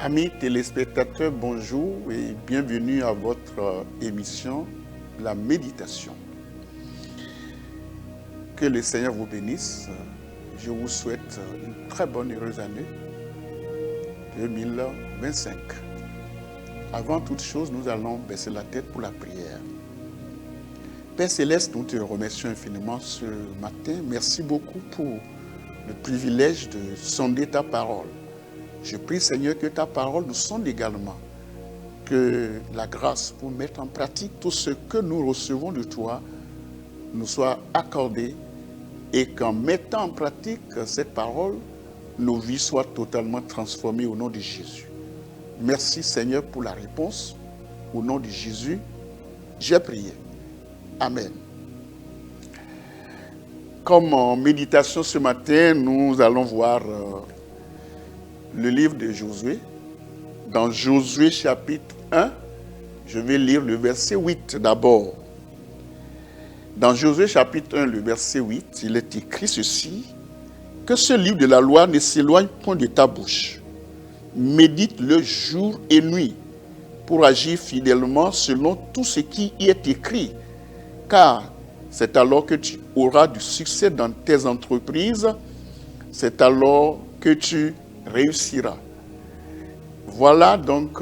Amis téléspectateurs, bonjour et bienvenue à votre émission La Méditation. Que le Seigneur vous bénisse. Je vous souhaite une très bonne et heureuse année 2025. Avant toute chose, nous allons baisser la tête pour la prière. Père Céleste, nous te remercions infiniment ce matin. Merci beaucoup pour le privilège de sonder ta parole. Je prie, Seigneur, que ta parole nous sonde également, que la grâce pour mettre en pratique tout ce que nous recevons de toi nous soit accordée et qu'en mettant en pratique cette parole, nos vies soient totalement transformées au nom de Jésus. Merci, Seigneur, pour la réponse. Au nom de Jésus, j'ai prié. Amen. Comme en méditation ce matin, nous allons voir le livre de Josué. Dans Josué chapitre 1, je vais lire le verset 8 d'abord. Dans Josué chapitre 1, le verset 8, il est écrit ceci: que ce livre de la loi ne s'éloigne point de ta bouche. Médite-le jour et nuit pour agir fidèlement selon tout ce qui y est écrit, car c'est alors que tu auras du succès dans tes entreprises, c'est alors que tu réussira. Voilà donc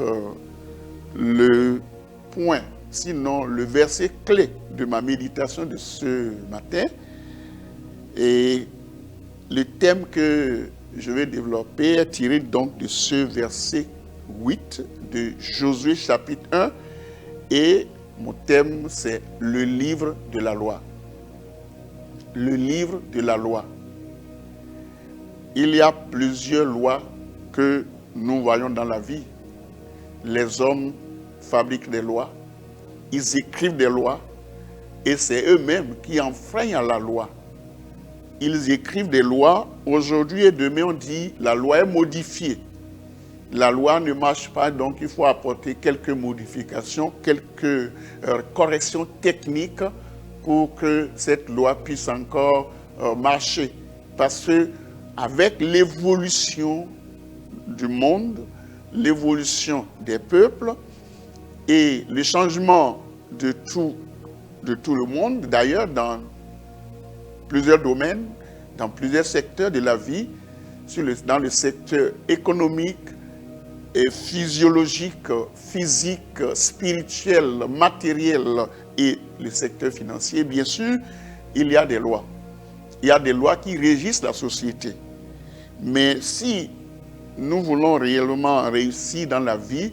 le point, sinon le verset clé de ma méditation de ce matin. Et le thème que je vais développer est tiré donc de ce verset 8 de Josué chapitre 1. Et mon thème, c'est le livre de la loi. Le livre de la loi. Il y a plusieurs lois que nous voyons dans la vie. Les hommes fabriquent des lois, ils écrivent des lois, et c'est eux-mêmes qui enfreignent la loi. Ils écrivent des lois. Aujourd'hui et demain, on dit la loi est modifiée. La loi ne marche pas, donc il faut apporter quelques modifications, quelques corrections techniques pour que cette loi puisse encore marcher. Parce que avec l'évolution du monde, l'évolution des peuples et le changement de tout le monde, d'ailleurs dans plusieurs domaines, dans plusieurs secteurs de la vie, dans le secteur économique et physiologique, physique, spirituel, matériel et le secteur financier, bien sûr, il y a des lois. Il y a des lois qui régissent la société. Mais si nous voulons réellement réussir dans la vie,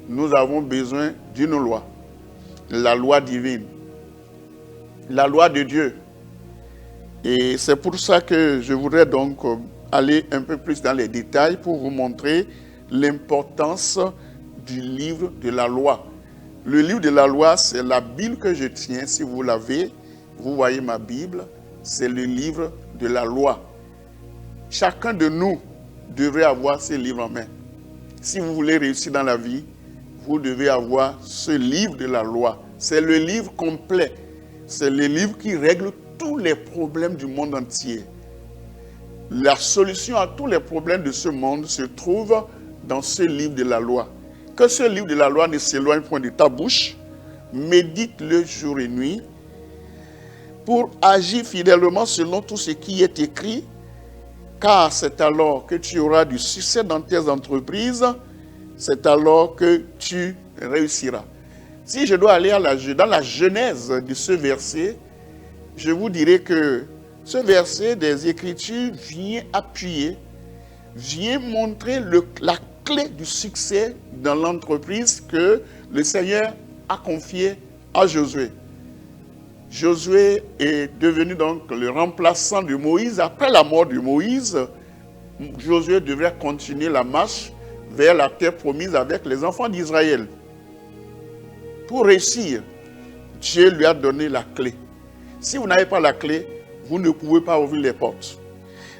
nous avons besoin d'une loi. La loi divine. La loi de Dieu. Et c'est pour ça que je voudrais donc aller un peu plus dans les détails pour vous montrer l'importance du livre de la loi. Le livre de la loi, c'est la Bible que je tiens. Si vous l'avez, vous voyez ma Bible. C'est le livre de la loi. Chacun de nous devrait avoir ce livre en main. Si vous voulez réussir dans la vie, vous devez avoir ce livre de la loi. C'est le livre complet. C'est le livre qui règle tous les problèmes du monde entier. La solution à tous les problèmes de ce monde se trouve dans ce livre de la loi. Que ce livre de la loi ne s'éloigne point de ta bouche. Médite-le jour et nuit pour agir fidèlement selon tout ce qui est écrit, car c'est alors que tu auras du succès dans tes entreprises, c'est alors que tu réussiras. Si je dois aller dans la genèse de ce verset, je vous dirais que ce verset des Écritures vient appuyer, vient montrer la clé du succès dans l'entreprise que le Seigneur a confiée à Josué. Josué est devenu donc le remplaçant de Moïse. Après la mort de Moïse, Josué devrait continuer la marche vers la terre promise avec les enfants d'Israël. Pour réussir, Dieu lui a donné la clé. Si vous n'avez pas la clé, vous ne pouvez pas ouvrir les portes.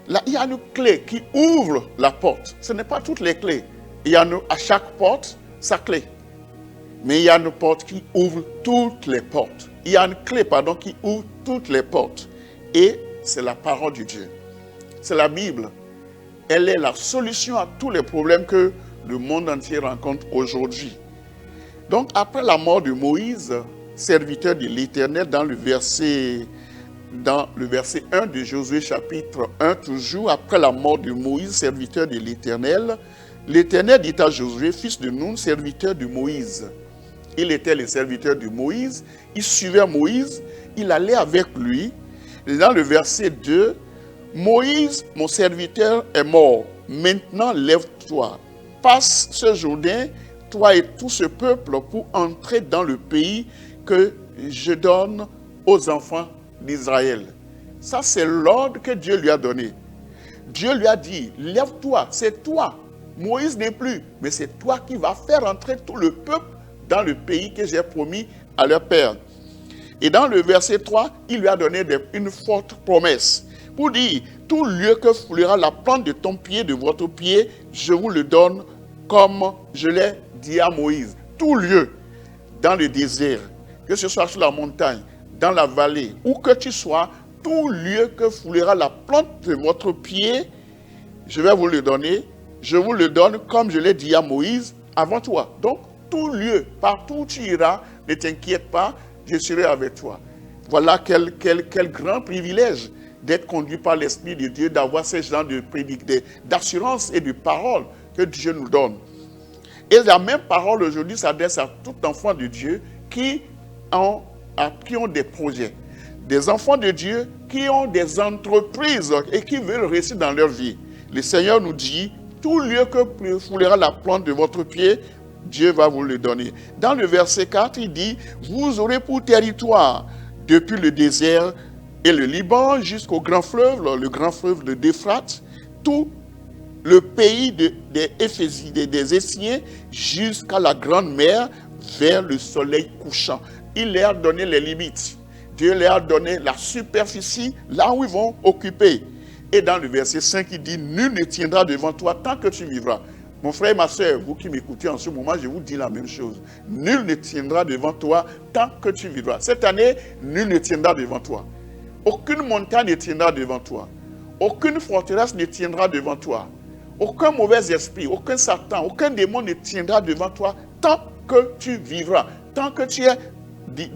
Là, il y a une clé qui ouvre la porte. Ce n'est pas toutes les clés. Il y a à chaque porte sa clé. Mais il y a une porte qui ouvre toutes les portes. Il y a une clé, qui ouvre toutes les portes. Et c'est la parole de Dieu. C'est la Bible. Elle est la solution à tous les problèmes que le monde entier rencontre aujourd'hui. Donc, après la mort de Moïse, serviteur de l'Éternel, dans le verset 1 de Josué chapitre 1, toujours après la mort de Moïse, serviteur de l'Éternel, l'Éternel dit à Josué, fils de Nun, serviteur de Moïse. Il était le serviteur de Moïse, il suivait Moïse, il allait avec lui. Et dans le verset 2, Moïse, mon serviteur, est mort. Maintenant, lève-toi, passe ce Jourdain, toi et tout ce peuple, pour entrer dans le pays que je donne aux enfants d'Israël. Ça, c'est l'ordre que Dieu lui a donné. Dieu lui a dit, lève-toi, c'est toi. Moïse n'est plus, mais c'est toi qui vas faire entrer tout le peuple dans le pays que j'ai promis à leur père. Et dans le verset 3, il lui a donné une forte promesse pour dire, tout lieu que foulera la plante de ton pied, de votre pied, je vous le donne comme je l'ai dit à Moïse. Tout lieu, dans le désert, que ce soit sur la montagne, dans la vallée, où que tu sois, tout lieu que foulera la plante de votre pied, je vais vous le donner. Je vous le donne comme je l'ai dit à Moïse avant toi. Donc, tout lieu, partout où tu iras, ne t'inquiète pas, je serai avec toi. Voilà quel grand privilège d'être conduit par l'Esprit de Dieu, d'avoir ce genre d'assurance et de parole que Dieu nous donne. Et la même parole aujourd'hui s'adresse à tout enfant de Dieu qui ont des projets. Des enfants de Dieu qui ont des entreprises et qui veulent réussir dans leur vie. Le Seigneur nous dit, tout lieu que foulera la plante de votre pied, Dieu va vous le donner. Dans le verset 4, il dit, vous aurez pour territoire, depuis le désert et le Liban jusqu'au grand fleuve, le grand fleuve de d'Euphrate, tout le pays des Essiens jusqu'à la grande mer vers le soleil couchant. Il leur a donné les limites. Dieu leur a donné la superficie là où ils vont occuper. Et dans le verset 5, il dit, nul ne tiendra devant toi tant que tu vivras. Mon frère et ma soeur, vous qui m'écoutez en ce moment, je vous dis la même chose. Nul ne tiendra devant toi tant que tu vivras. Cette année, nul ne tiendra devant toi. Aucune montagne ne tiendra devant toi. Aucune forteresse ne tiendra devant toi. Aucun mauvais esprit, aucun Satan, aucun démon ne tiendra devant toi tant que tu vivras. Tant que tu es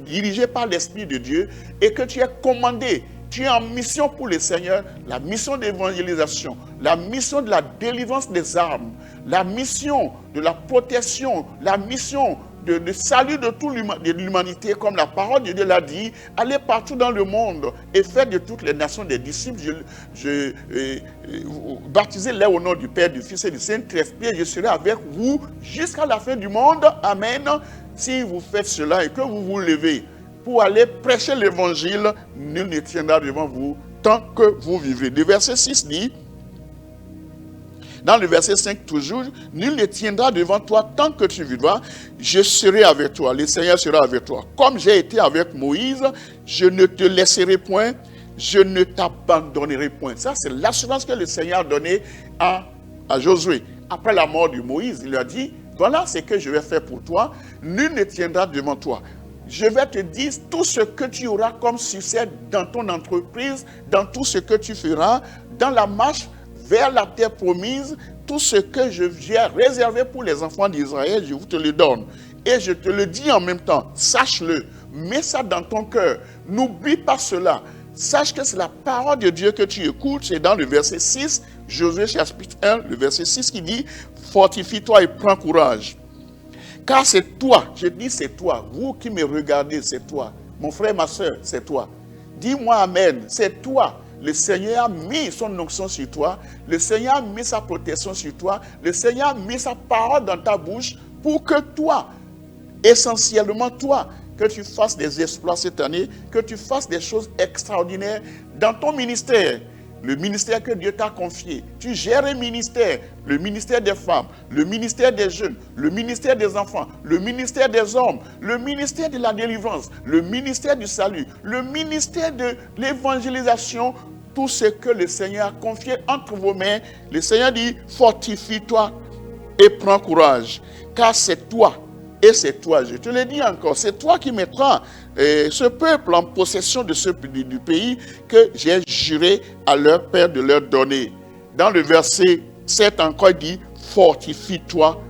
dirigé par l'Esprit de Dieu et que tu es commandé. Tu es en mission pour le Seigneur, la mission d'évangélisation, la mission de la délivrance des âmes, la mission de la protection, la mission de salut de toute l'humanité, comme la parole de Dieu l'a dit, allez partout dans le monde et faites de toutes les nations des disciples. Baptisez-les au nom du Père, du Fils et du Saint-Esprit, je serai avec vous jusqu'à la fin du monde. Amen. Si vous faites cela et que vous vous levez pour aller prêcher l'évangile, nul ne tiendra devant vous tant que vous vivrez. Le verset 6 dit, dans le verset 5 toujours, nul ne tiendra devant toi tant que tu vivras, je serai avec toi, le Seigneur sera avec toi. Comme j'ai été avec Moïse, je ne te laisserai point, je ne t'abandonnerai point. Ça, c'est l'assurance que le Seigneur a donnée à Josué. Après la mort de Moïse, il lui a dit, voilà ce que je vais faire pour toi, nul ne tiendra devant toi. Je vais te dire tout ce que tu auras comme succès dans ton entreprise, dans tout ce que tu feras, dans la marche vers la terre promise, tout ce que j'ai réservé pour les enfants d'Israël, je vous te le donne. Et je te le dis en même temps, sache-le, mets ça dans ton cœur, n'oublie pas cela. Sache que c'est la parole de Dieu que tu écoutes, c'est dans le verset 6, Josué chapitre 1, le verset 6 qui dit, fortifie-toi et prends courage. Car c'est toi, je dis c'est toi, vous qui me regardez, c'est toi. Mon frère, ma soeur, c'est toi. Dis-moi amen, c'est toi. Le Seigneur a mis son onction sur toi. Le Seigneur a mis sa protection sur toi. Le Seigneur a mis sa parole dans ta bouche pour que toi, essentiellement toi, que tu fasses des exploits cette année, que tu fasses des choses extraordinaires dans ton ministère. Le ministère que Dieu t'a confié. Tu gères un ministère, le ministère des femmes, le ministère des jeunes, le ministère des enfants, le ministère des hommes, le ministère de la délivrance, le ministère du salut, le ministère de l'évangélisation, tout ce que le Seigneur a confié entre vos mains. Le Seigneur dit, fortifie-toi et prends courage, car c'est toi. Et c'est toi, je te le dis encore, c'est toi qui mettras ce peuple en possession du pays que j'ai juré à leur père de leur donner. Dans le verset 7 encore, il dit, fortifie-toi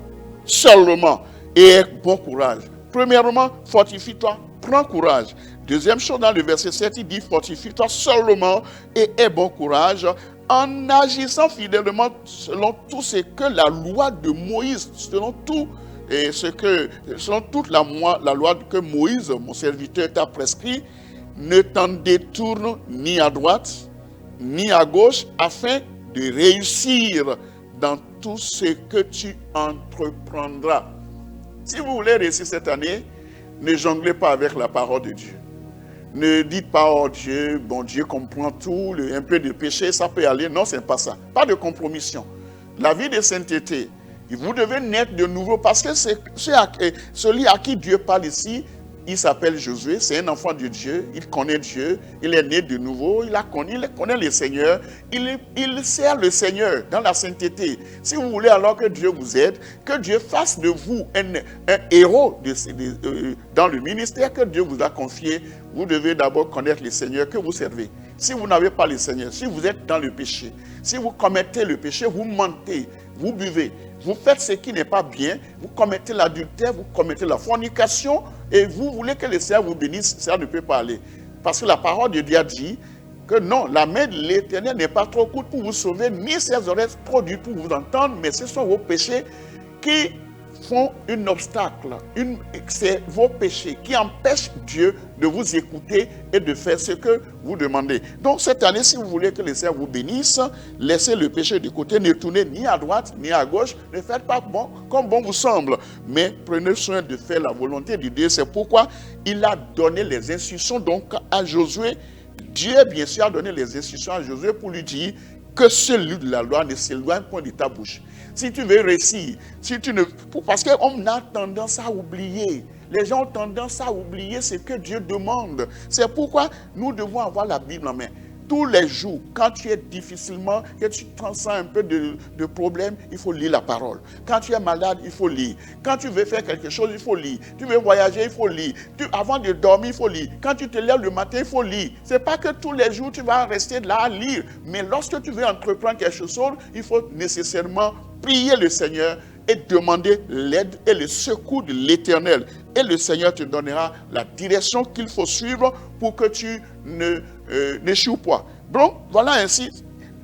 seulement et aie bon courage. Premièrement, fortifie-toi, prends courage. Deuxième chose, dans le verset 7, il dit fortifie-toi seulement et aie bon courage en agissant fidèlement selon tout ce que la loi de Moïse, selon toute la loi que Moïse, mon serviteur, t'a prescrit, ne t'en détourne ni à droite, ni à gauche, afin de réussir dans tout ce que tu entreprendras. Si vous voulez réussir cette année, ne jonglez pas avec la parole de Dieu. Ne dites pas, oh Dieu, bon Dieu comprend tout, un peu de péché, ça peut aller. Non, ce n'est pas ça. Pas de compromission. La vie de sainteté, vous devez naître de nouveau parce que celui à qui Dieu parle ici, il s'appelle Josué, c'est un enfant de Dieu, il connaît Dieu, il est né de nouveau, il connaît le Seigneur, il sert le Seigneur dans la sainteté. Si vous voulez alors que Dieu vous aide, que Dieu fasse de vous un héros dans le ministère que Dieu vous a confié, vous devez d'abord connaître le Seigneur que vous servez. Si vous n'avez pas le Seigneur, si vous êtes dans le péché, si vous commettez le péché, vous mentez, vous buvez, vous faites ce qui n'est pas bien, vous commettez l'adultère, vous commettez la fornication, et vous voulez que le Seigneur vous bénisse, ça ne peut pas aller. Parce que la parole de Dieu dit que non, la main de l'Éternel n'est pas trop courte pour vous sauver, ni ses oreilles trop dures pour vous entendre, mais ce sont vos péchés qui font un obstacle. C'est vos péchés qui empêchent Dieu de vous écouter et de faire ce que vous demandez. Donc cette année, si vous voulez que le Seigneur vous bénisse, laissez le péché de côté, ne tournez ni à droite ni à gauche, ne faites pas comme bon vous semble, mais prenez soin de faire la volonté de Dieu. C'est pourquoi il a donné les instructions donc à Josué. Dieu, bien sûr, a donné les instructions à Josué pour lui dire que celui de la loi ne s'éloigne point de ta bouche. Si tu veux réussir, parce qu'on a tendance à oublier. Les gens ont tendance à oublier ce que Dieu demande. C'est pourquoi nous devons avoir la Bible en main. Tous les jours, quand tu es difficilement, que tu te sens un peu de problème, il faut lire la parole. Quand tu es malade, il faut lire. Quand tu veux faire quelque chose, il faut lire. Tu veux voyager, il faut lire. Avant de dormir, il faut lire. Quand tu te lèves le matin, il faut lire. Ce n'est pas que tous les jours, tu vas rester là à lire. Mais lorsque tu veux entreprendre quelque chose, il faut nécessairement prier le Seigneur et demander l'aide et le secours de l'Éternel. Et le Seigneur te donnera la direction qu'il faut suivre pour que tu n'échoues pas. Bon, voilà ainsi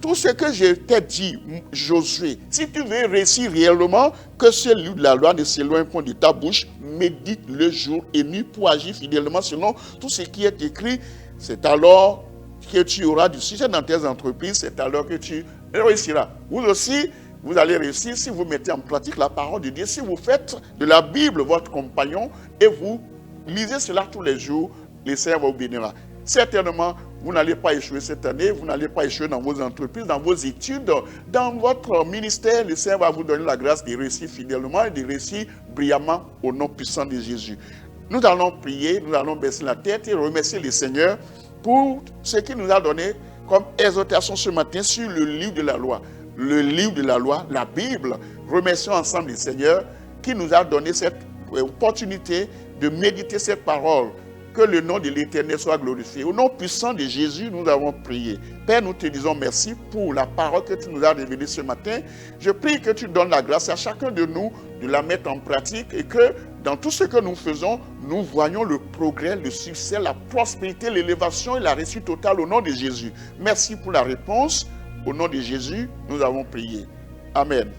tout ce que je t'ai dit, Josué. Si tu veux réussir réellement, que celui de la loi ne s'éloigne point de ta bouche, médite le jour et nuit pour agir fidèlement selon tout ce qui est écrit. C'est alors que tu auras du succès dans tes entreprises, c'est alors que tu réussiras. Vous aussi, vous allez réussir si vous mettez en pratique la parole de Dieu, si vous faites de la Bible votre compagnon et vous lisez cela tous les jours, le Seigneur vous bénira. Certainement, vous n'allez pas échouer cette année, vous n'allez pas échouer dans vos entreprises, dans vos études, dans votre ministère. Le Seigneur va vous donner la grâce de réussir fidèlement et de réussir brillamment au nom puissant de Jésus. Nous allons prier, nous allons baisser la tête et remercier le Seigneur pour ce qu'il nous a donné comme exhortation ce matin sur le livre de la loi. Le livre de la loi, la Bible. Remercions ensemble le Seigneur qui nous a donné cette opportunité de méditer cette parole. Que le nom de l'Éternel soit glorifié. Au nom puissant de Jésus, nous avons prié. Père, nous te disons merci pour la parole que tu nous as révélée ce matin. Je prie que tu donnes la grâce à chacun de nous de la mettre en pratique et que dans tout ce que nous faisons, nous voyons le progrès, le succès, la prospérité, l'élévation et la réussite totale au nom de Jésus. Merci pour la réponse. Au nom de Jésus, nous avons prié. Amen.